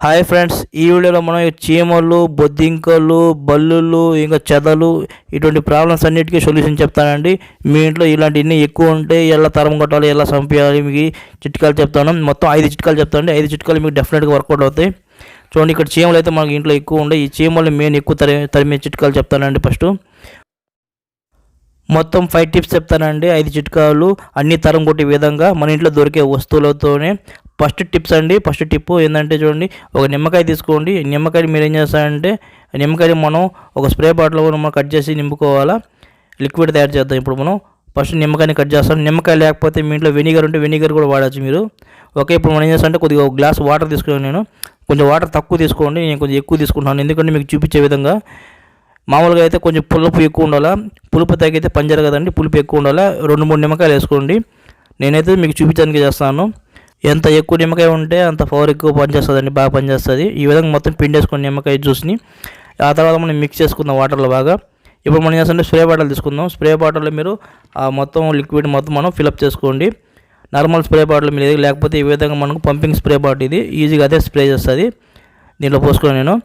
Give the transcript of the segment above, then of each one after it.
Hi friends, ఈ వీడియోలో మనం చీమలు, బొద్దింకలు, బల్లులు, ఇంకా చెదలు ఇటువంటి ప్రాబ్లమ్స్ అన్నిటికీ సొల్యూషన్ చెప్తానండి. మీ ఇంట్లో ఇలాంటివన్నీ ఎక్కువ ఉంటే ఎలా తరం కొట్టాలి, ఎలా చంపేయాలి మీకు చిట్కాలు చెప్తాను. మొత్తం 5 చిట్కాలు చెప్తానండి. 5 చిట్కాలు మీకు డెఫినెట్గా వర్కౌట్ అవుతాయి. చూడండి, ఇక్కడ చీమలు అయితే మనకి ఇంట్లో ఎక్కువ ఉండే. ఈ చీమలు మెయిన్ ఎక్కువ తరిమే చిట్కాలు చెప్తానండి. ఫస్ట్ మొత్తం 5 టిప్స్ చెప్తానండి. 5 చిట్కాలు అన్ని తరం కొట్టే విధంగా మన ఇంట్లో దొరికే వస్తువులతోనే. ఫస్ట్ టిప్స్ అండి. ఫస్ట్ టిప్ ఏంటంటే చూడండి, ఒక నిమ్మకాయ తీసుకోండి. నిమ్మకాయ మీరు ఏం చేస్తారంటే, నిమ్మకాయ మనం ఒక స్ప్రే బాటిల్ మనం కట్ చేసి నింపుకోవాలా. లిక్విడ్ తయారు చేద్దాం. ఇప్పుడు మనం ఫస్ట్ నిమ్మకాయని కట్ చేస్తాం. నిమ్మకాయ లేకపోతే మీ ఇంట్లో వెనిగర్ ఉంటే వెనిగర్ కూడా వాడచ్చు మీరు. ఓకే, ఇప్పుడు మనం ఏం చేస్తామంటే కొద్దిగా ఒక గ్లాస్ వాటర్ తీసుకున్నాను. నేను కొంచెం వాటర్ తక్కువ తీసుకోండి, నేను కొంచెం ఎక్కువ తీసుకుంటున్నాను ఎందుకంటే మీకు చూపించే విధంగా. మామూలుగా అయితే కొంచెం పులుపు ఎక్కువ ఉండాలా, పులుపు తగ్గితే పంజరు కదండి, పులుపు ఎక్కువ ఉండాలా. 2-3 నిమ్మకాయలు వేసుకోండి. నేనైతే మీకు చూపించడానికి చేస్తాను. ఎంత ఎక్కువ నిమ్మకాయ ఉంటే అంత పవర్ ఎక్కువ పనిచేస్తుందండి, బాగా పనిచేస్తుంది. ఈ విధంగా మొత్తం పిండేసుకుని నిమ్మకాయ జ్యూస్ని ఆ తర్వాత మనం మిక్స్ చేసుకుందాం వాటర్లో బాగా. ఇప్పుడు మనం చేస్తుంటే స్ప్రే బాటిల్ తీసుకుందాం. స్ప్రే బాటిల్లో మీరు మొత్తం లిక్విడ్ మొత్తం మనం ఫిలప్ చేసుకోండి. నార్మల్ స్ప్రే బాటిల్ మీరు ఏది లేకపోతే ఈ విధంగా మనకు పంపింగ్ స్ప్రే బాటిల్ ఇది ఈజీగా అదే స్ప్రే చేస్తుంది. దీంట్లో పోసుకుని నేను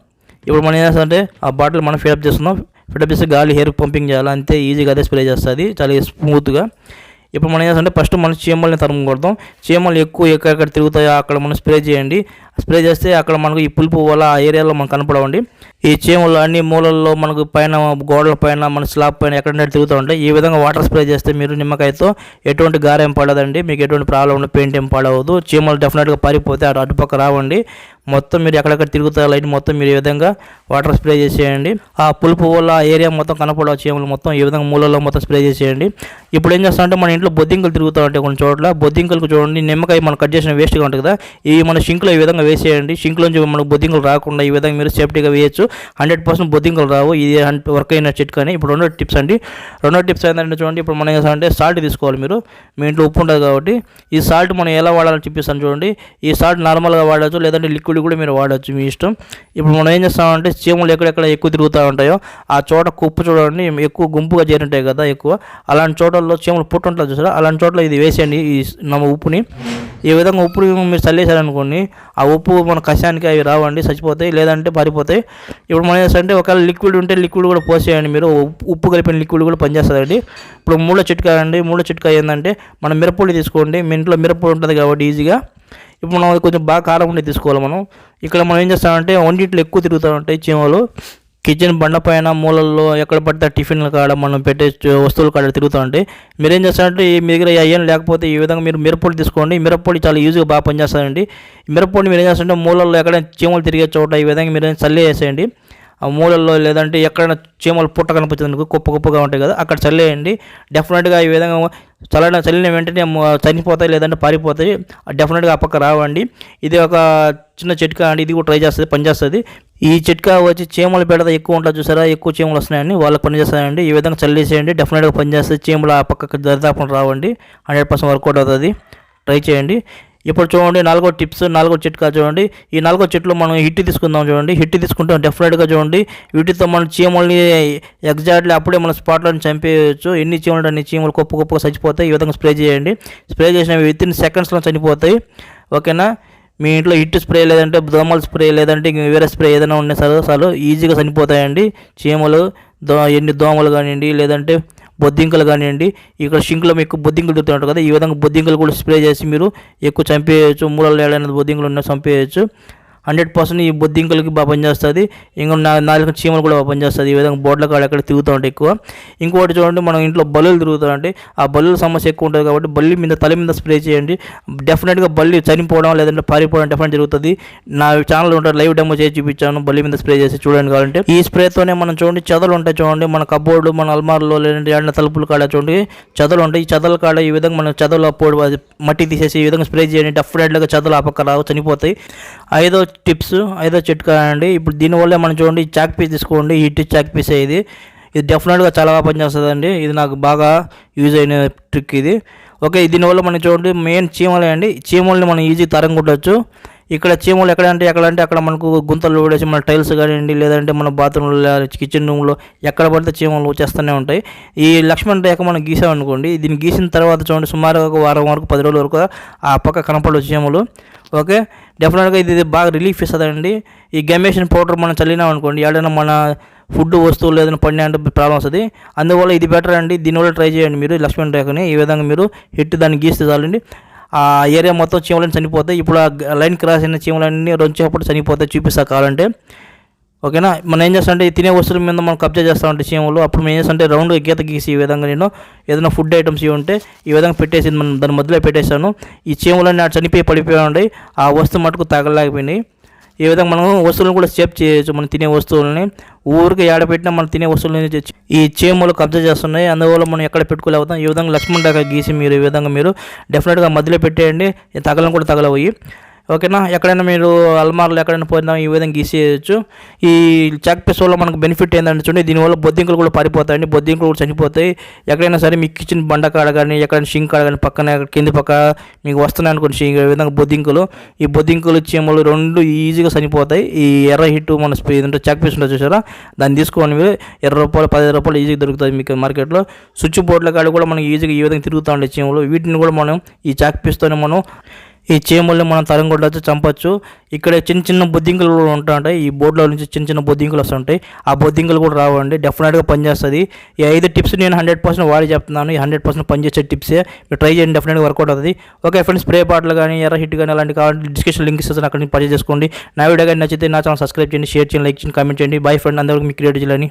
ఇప్పుడు మనం ఏం చేస్తామంటే ఆ బాటిల్ మనం ఫిలప్ చేస్తున్నాం. ఫిలప్ చేసి గాలి హెయిర్ పంపింగ్ చేయాలి, అంతే ఈజీగా అదే స్ప్రే చేస్తుంది చాలా స్మూత్గా. ఇప్పుడు మనం ఏంటంటే ఫస్ట్ మనం చీమల్ని తరుము కొడతాం. చీమలు ఎక్కడెక్కడ తిరుగుతాయో అక్కడ మనం స్ప్రే చేయండి. స్ప్రే చేస్తే అక్కడ మనకు ఈ పులుపు వల్ల ఆ ఏరియాలో మనకు కనపడవండి. ఈ చీమలు అన్ని మూలల్లో మనకు పైన గోడల పైన మన స్లాబ్ పైన ఎక్కడైనా తిరుగుతూ ఉంటాయి. ఈ విధంగా వాటర్ స్ప్రే చేస్తే మీరు నిమ్మకాయతో ఎటువంటి గారేం పడదండి, మీకు ఎటువంటి ప్రాబ్లం ఉండదు, పెయింట్ ఏం పడవద్దు. చీమలు డెఫినెట్గా పారిపోతే అటుపక్క రావండి. మొత్తం మీరు ఎక్కడెక్కడ తిరుగుతారు లైట్ మొత్తం మీరు ఈ విధంగా వాటర్ స్ప్రే చేసేయండి. ఆ పులుపు వల్ల ఆ ఏరియా మొత్తం కనపడవు చీమలు మొత్తం ఈ విధంగా మూలల్లో మొత్తం స్ప్రే చేసేయండి. ఇప్పుడు ఏం చేస్తామంటే మన ఇంట్లో బొద్దింకలు తిరుగుతూ ఉంటాయి కొన్ని చోట్ల. బొద్దింకలకు చూడండి, నిమ్మకాయ మనం కట్ చేసిన వేస్ట్గా ఉంటుంది కదా, ఇవి మన షింక్లో ఈ విధంగా వేసేయండి. షింక్లోంచి మనకు బొద్దింకలు రాకుండా ఈ విధంగా మీరు సేఫ్టీగా వేయచ్చు. 100% బొద్దింకలు రావు. ఇది వర్క్ అయిన చిట్కాని. ఇప్పుడు రెండో టిప్స్ అండి. రెండో టిప్స్ ఏంటంటే చూడండి, ఇప్పుడు మనం ఏంటంటే సాల్ట్ తీసుకోవాలి. మీరు మీ ఇంట్లో ఉప్పు ఉంటుంది కాబట్టి ఈ సాల్ట్ మనం ఎలా వాడాలని చూపిస్తాను చూడండి. ఈ సాల్ట్ నార్మల్గా వాడచ్చు, లేదంటే లిక్విడ్ కూడా మీరు వాడచ్చు, మీ ఇష్టం. ఇప్పుడు మనం ఏం చేస్తామంటే చీమలు ఎక్కడెక్కడ ఎక్కువ తిరుగుతూ ఉంటాయో ఆ చోట కుప్పు చూడండి, ఎక్కువ గుంపుగా చేరుంటాయి కదా ఎక్కువ, అలాంటి చోటల్లో చీమలు పుట్టు ఉంటుంది చూసారా, అలాంటి చోట్ల ఇది వేసేయండి ఈ ఉప్పుని. ఈ విధంగా ఉప్పుని మీరు చల్లేసారనుకోండి, ఆ ఉప్పు మన కషాయానికి అవి రావండి, చచ్చిపోతాయి లేదంటే పారిపోతాయి. ఇప్పుడు మనం ఏంటంటే ఒకవేళ లిక్విడ్ ఉంటే లిక్విడ్ కూడా పోసేయండి మీరు. ఉప్పు కలిపిన లిక్విడ్ కూడా పనిచేస్తుందండి. ఇప్పుడు మూడో చిట్కా అండి. మూడో చిట్కా ఏంటంటే మనం మిరప్పొడి తీసుకోండి. మీ ఇంట్లో మిరప్పొడి ఉంటుంది కాబట్టి ఈజీగా. ఇప్పుడు మనం కొంచెం బాగా కారం ఉండి తీసుకోవాలి మనం. ఇక్కడ మనం ఏం చేస్తామంటే వంటింట్లో ఎక్కువ తిరుగుతూ ఉంటాయి చీమలు. కిచెన్ బండ పైన మూలల్లో ఎక్కడ పడితే టిఫిన్ల కాడ మనం పెట్టే వస్తువుల కాడ తిరుగుతూ ఉంటాయి. మీరు ఏం చేస్తారంటే మీ దగ్గర ఏం లేకపోతే ఈ విధంగా మీరు మిరప్పొడి తీసుకోండి. మిరప్పొడి చాలా ఈజీగా బాగా పనిచేస్తారండి. మిరప్పొడి మీరు ఏం చేస్తారంటే మూలల్లో ఎక్కడైనా చీమలు తిరిగే చోట ఈ విధంగా మీరు చల్లే వేసేయండి. ఆ మూలల్లో లేదంటే ఎక్కడైనా చీమలు పుట్ట కనిపించింది కుప్పగా ఉంటాయి కదా, అక్కడ చల్లేయండి. డెఫినెట్గా ఈ విధంగా చల్లిన వెంటనే చనిపోతాయి లేదంటే పారిపోతాయి, డెఫినెట్గా ఆ పక్క రావండి. ఇది ఒక చిన్న చిట్కా అండి. ఇది కూడా ట్రై చేస్తుంది, పనిచేస్తుంది. ఈ చిట్కా వచ్చి చీమల బెడద ఎక్కువ ఉంటుంది చూసారా, ఎక్కువ చీమలు వస్తున్నాయండి, వాళ్ళకి పనిచేస్తాయండి. ఈ విధంగా చల్లేసేయండి, డెఫినెట్గా పనిచేస్తుంది. చీమలు ఆ పక్కకి దరిదాపులు రావండి. 100% వర్కౌట్ అవుతుంది. ట్రై చేయండి. ఇప్పుడు చూడండి నాలుగో చిట్కా చూడండి. ఈ 4వ చిట్లో మనం హిట్ తీసుకుందాం చూడండి. హిట్ తీసుకుంటే డెఫినెట్గా చూడండి వీటితో మనం చీమల్ని ఎగ్జాక్ట్లీ అప్పుడే మన స్పాట్లో చంపేయచ్చు. ఎన్ని చీమలు అన్ని చీమలు కుప్పగా చచ్చిపోతాయి. ఈ విధంగా స్ప్రే చేయండి. స్ప్రే చేసిన వితిన్ సెకండ్స్లో చనిపోతాయి. ఓకేనా. మీ ఇంట్లో హిట్ స్ప్రే లేదంటే దోమల స్ప్రే లేదంటే వేరే స్ప్రే ఏదైనా ఉన్నాయి చాలు ఈజీగా చనిపోతాయండి చీమలు. ఎన్ని దోమలు కానివ్వండి లేదంటే బొద్దింకలు కానివ్వండి. ఇక్కడ షింక్లో మీకు బొద్దింకలు దొరుకుతుంటారు కదా, ఈ విధంగా బొద్దింకలు కూడా స్ప్రే చేసి మీరు ఎక్కువ చంపేయచ్చు. మూలలో ఏడైనా బొద్దింకలు ఉన్నా చంపేయచ్చు. 100% ఈ బొద్దింకలకి బాగా పనిచేస్తుంది. ఇంకా 4 చీమలు కూడా బాగా పనిచేస్తుంది. ఈ విధంగా బోర్డుల కాడ ఎక్కడ తిరుగుతూ ఉంటాయి ఎక్కువ. ఇంకోటి చూడండి, మనం ఇంట్లో బల్లులు తిరుగుతూ ఉంటాయి. ఆ బల్లుల సమస్య ఎక్కువ ఉంటుంది కాబట్టి తల మీద స్ప్రే చేయండి. డెఫినెట్గా బల్లి చనిపోవడం లేదంటే పారిపోవడం డెఫినెట్ జరుగుతుంది. నా ఛానల్ ఉంటుంది, లైవ్ డెమో చేసి చూపించాను బల్లి మీద స్ప్రే చేసి చూడండి కావాలంటే. ఈ స్ప్రేతోనే మనం చూడండి చెదలు ఉంటాయి చూడండి, మన కబోర్డు మన అల్మార్లో లేదంటే ఏడైనా తలుపుల కాడ చూడండి చెదలు ఉంటాయి. ఈ చెదల కాడ ఈ విధంగా మనం చెదలు మట్టి తీసేసి ఈ విధంగా స్ప్రే చేయండి. డెఫినెట్గా చెదలు ఆ పక్క రావు, చనిపోతాయి. ఐదో చిట్కా అండి. ఇప్పుడు దీనివల్ల మనం చూడండి చాక్ పీస్ తీసుకోండి. హిట్ చాక్ పీస్ ఇది డెఫినెట్గా చాలా బాగా పనిచేస్తుందండి. ఇది నాకు బాగా యూజ్ అయిన ట్రిక్ ఇది. ఓకే, దీనివల్ల మనం చూడండి మెయిన్ చీమలే అండి. చీమల్ని మనం ఈజీ తరం కొట్టచ్చు. ఇక్కడ చీమలు ఎక్కడంటే అక్కడ మనకు గుంతలు పడేసి మన టైల్స్ కానివ్వండి లేదంటే మన బాత్రూంలో కిచెన్ రూమ్లో ఎక్కడ పడితే చీమలు వచ్చేస్తూనే ఉంటాయి. ఈ లక్ష్మణ్ రేఖ మనం గీసామనుకోండి, దీన్ని గీసిన తర్వాత చూడండి సుమారుగా ఒక వారం వరకు 10 రోజుల వరకు ఆ పక్క కనపడవు చీమలు. ఓకే, డెఫినెట్గా ఇది బాగా రిలీఫ్ ఇస్తుందండి. ఈ గమేషన్ పౌడర్ మనం చల్లినాం అనుకోండి, ఏదైనా మన ఫుడ్ వస్తువులు ఏదైనా పడినా అంటే ప్రాబ్లం వస్తుంది. అందువల్ల ఇది బెటర్ అండి. దీనివల్ల ట్రై చేయండి మీరు లక్ష్మణ్ రేఖని. ఈ విధంగా మీరు హిట్ దాన్ని గీస్తే చాలండి, ఆ ఏరియా మొత్తం చీమలన్నీ చనిపోతాయి. ఇప్పుడు ఆ లైన్ క్రాస్ అయిన చీమలన్నీ రొంచేపటి చనిపోతాయి, చూపిస్తా కావాలంటే. ఓకేనా, మనం ఏం చేస్తామంటే తినే వస్తువుల మీద మనం కబ్జా చేస్తామంటే చీమలు, అప్పుడు మేము ఏం చేస్తామంటే రౌండ్గా గీత గీసి ఈ విధంగా నేను ఏదైనా ఫుడ్ ఐటమ్స్ ఇవి ఉంటే ఈ విధంగా పెట్టేసి మనం దాని మధ్యలో పెట్టేశాను. ఈ చీమలన్నీ చనిపోయి పడిపోయి ఉండే, ఆ వస్తువు మటుకు తగలలేకపోయినాయి. ఈ విధంగా మనం వస్తువులను కూడా సేవ్ చేయొచ్చు. మనం తినే వస్తువులని ఊరికి ఏడపెట్టినా మనం తినే వస్తువులని ఈ చీమలు కబ్జా చేస్తున్నాయి, అందువల్ల మనం ఎక్కడ పెట్టుకోలేకపోతాం. ఈ విధంగా లక్ష్మణ్ రేఖ గీసి మీరు ఈ విధంగా మీరు డెఫినెట్గా మధ్యలో పెట్టేయండి, తగలను కూడా తగలపోయి. ఓకేనా, ఎక్కడైనా మీరు అల్మార్లు ఎక్కడైనా పోయినా ఈ విధంగా గీసేయచ్చు. ఈ చాక్ పీస్ వల్ల మనకు బెనిఫిట్ ఏంటంటే చూడండి, దీనివల్ల బొద్దింకలు కూడా పారిపోతాయండి, బొద్దింకలు కూడా చనిపోతాయి. ఎక్కడైనా సరే మీ కిచెన్ బండ కాడ కానీ ఎక్కడైనా షింక్ కాడ కానీ పక్కన కింది పక్క మీకు వస్తున్నాయి అనుకోండి ఈ విధంగా బొద్దింకలు, ఈ బొద్దింకలు చీమలు రెండు ఈజీగా చనిపోతాయి. ఈ ఎర్ర హిట్ మన ఏంటంటే చాక్ పీస్ ఉంటుంది చూసారా, దాన్ని తీసుకోండి మీరు. ₹20 ₹15 ఈజీగా దొరుకుతుంది మీకు మార్కెట్లో. స్విచ్ బోర్డుల కాడ కూడా మనకి ఈజీగా ఈ విధంగా తిరుగుతూ ఉంటాయి చీమలు. వీటిని కూడా మనం ఈ చాక్ పీస్తోనే మనం ఈ చీమల్ని మనం తరం కొట్టచ్చు, చంపచ్చు. ఇక్కడ చిన్న చిన్న బొద్దింకలు కూడా ఉంటాయి, ఈ బోర్డులో నుంచి చిన్న చిన్న బొద్దింకలు వస్తుంటాయి. ఆ బొద్దింకలు కూడా రావండి, డెఫినెట్గా పనిచేస్తుంది. ఈ 5 టిప్స్ నేను 100% వాడి చెప్తున్నాను. ఈ 100% పనిచేసే టిప్సే, మీరు ట్రై చేయండి, డెఫినెట్గా వర్కౌట్ అవుతుంది. ఓకే ఫ్రెండ్స్, స్ప్రే బాటిల్ కానీ ఎర్ర హిట్ కానీ అలాంటి కావాలంటే డిస్క్రిప్షన్ లింక్ ఇస్తాను, అక్కడ నుంచి పర్చేస్ చేసుకోండి. నా వీడియో కానీ నచ్చితే నా ఛానల్ సబ్స్క్రైబ్ చేయండి, షేర్ చేయండి, లైక్ చేయండి, కామెంట్ చేయండి. బై ఫ్రెండ్, అందరికీ మీ క్రియేటివ్ జిల్లాని.